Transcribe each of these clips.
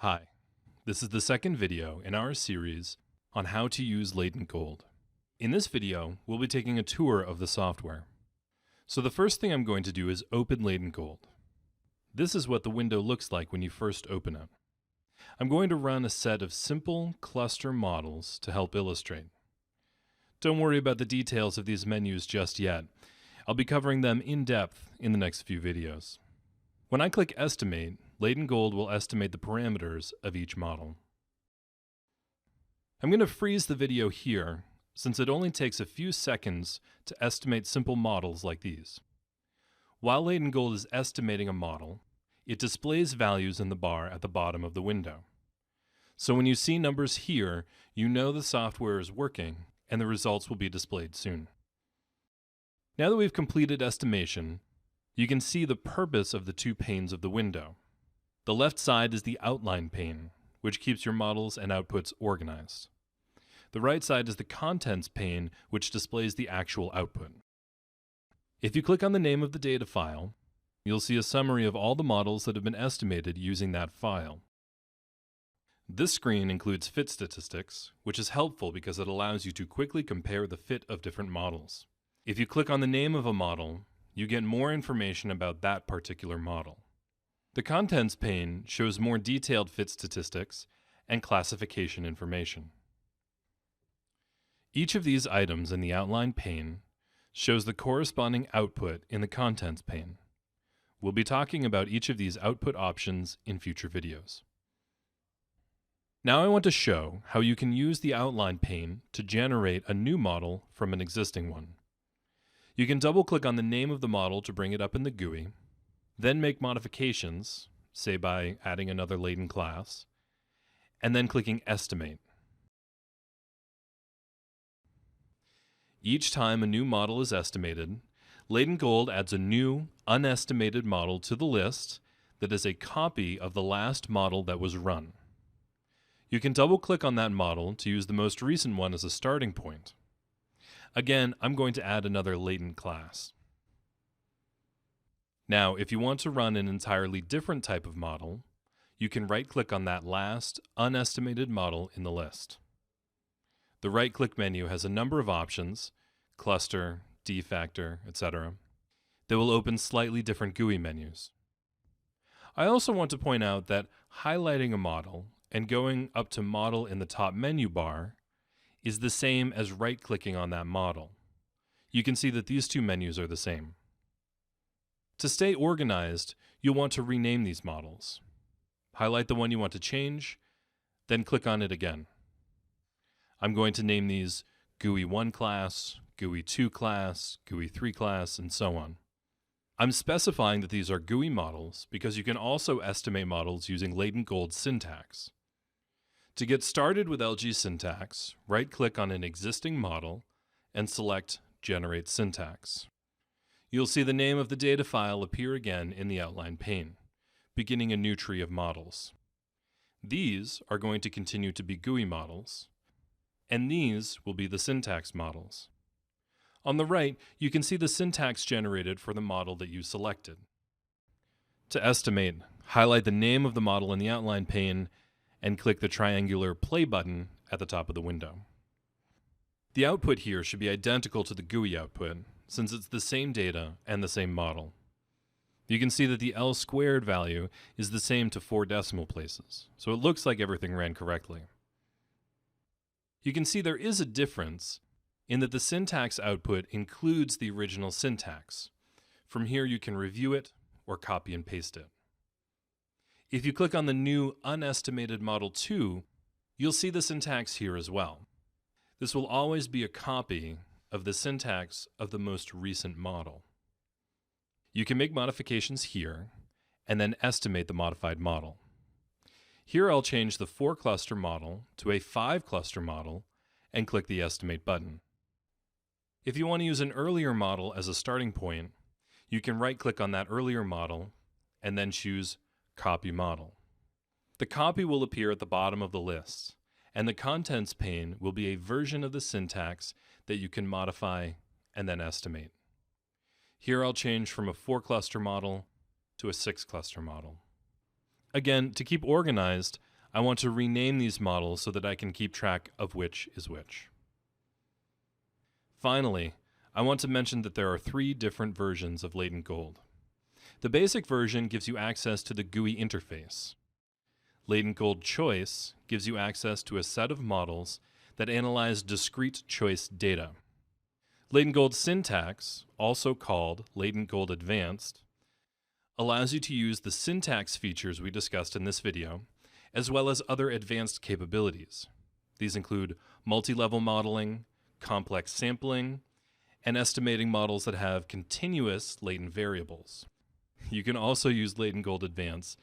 Hi, this is the second video in our series on how to use Latent Gold. In this video, we'll be taking a tour of the software. So the first thing I'm going to do is open Latent Gold. This is what the window looks like when you first open it. I'm going to run a set of simple cluster models to help illustrate. Don't worry about the details of these menus just yet. I'll be covering them in depth in the next few videos. When I click Estimate, Latent Gold will estimate the parameters of each model. I'm going to freeze the video here, since it only takes a few seconds to estimate simple models like these. While Latent Gold is estimating a model, it displays values in the bar at the bottom of the window. So when you see numbers here, you know the software is working, and the results will be displayed soon. Now that we've completed estimation, you can see the purpose of the two panes of the window. The left side is the outline pane, which keeps your models and outputs organized. The right side is the contents pane, which displays the actual output. If you click on the name of the data file, you'll see a summary of all the models that have been estimated using that file. This screen includes fit statistics, which is helpful because it allows you to quickly compare the fit of different models. If you click on the name of a model, you get more information about that particular model. The Contents pane shows more detailed fit statistics and classification information. Each of these items in the Outline pane shows the corresponding output in the Contents pane. We'll be talking about each of these output options in future videos. Now I want to show how you can use the Outline pane to generate a new model from an existing one. You can double-click on the name of the model to bring it up in the GUI, then make modifications, say by adding another latent class, and then clicking Estimate. Each time a new model is estimated, Latent Gold adds a new, unestimated model to the list that is a copy of the last model that was run. You can double-click on that model to use the most recent one as a starting point. Again, I'm going to add another latent class. Now, if you want to run an entirely different type of model, you can right-click on that last, unestimated model in the list. The right-click menu has a number of options, cluster, d-factor, etc., that will open slightly different GUI menus. I also want to point out that highlighting a model and going up to Model in the top menu bar is the same as right-clicking on that model. You can see that these two menus are the same. To stay organized, you'll want to rename these models. Highlight the one you want to change, then click on it again. I'm going to name these GUI 1 class, GUI 2 class, GUI 3 class, and so on. I'm specifying that these are GUI models because you can also estimate models using Latent Gold syntax. To get started with LG Syntax, right-click on an existing model and select Generate Syntax. You'll see the name of the data file appear again in the Outline pane, beginning a new tree of models. These are going to continue to be GUI models, and these will be the syntax models. On the right, you can see the syntax generated for the model that you selected. To estimate, highlight the name of the model in the Outline pane and click the triangular play button at the top of the window. The output here should be identical to the GUI output, since it's the same data and the same model. You can see that the L squared value is the same to 4 decimal places, so it looks like everything ran correctly. You can see there is a difference in that the syntax output includes the original syntax. From here you can review it or copy and paste it. If you click on the new Unestimated Model 2, you'll see the syntax here as well. This will always be a copy of the syntax of the most recent model. You can make modifications here and then estimate the modified model. Here I'll change the 4 cluster model to a 5 cluster model and click the Estimate button. If you want to use an earlier model as a starting point, you can right-click on that earlier model and then choose Copy Model. The copy will appear at the bottom of the list, and the Contents pane will be a version of the syntax that you can modify and then estimate. Here I'll change from a 4 cluster model to a 6 cluster model. Again, to keep organized, I want to rename these models so that I can keep track of which is which. Finally, I want to mention that there are 3 different versions of Latent Gold. The basic version gives you access to the GUI interface. Latent Gold Choice gives you access to a set of models that analyze discrete choice data. Latent Gold Syntax, also called Latent Gold Advanced, allows you to use the syntax features we discussed in this video, as well as other advanced capabilities. These include multi-level modeling, complex sampling, and estimating models that have continuous latent variables. You can also use Latent Gold Advanced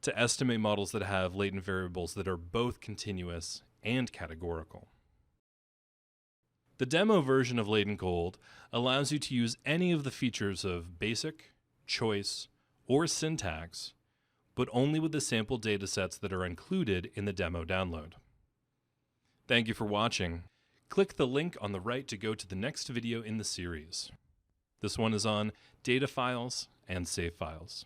to estimate models that have latent variables that are both continuous and categorical. The demo version of Latent Gold allows you to use any of the features of basic, choice, or syntax, but only with the sample datasets that are included in the demo download. Thank you for watching. Click the link on the right to go to the next video in the series. This one is on data files and save files.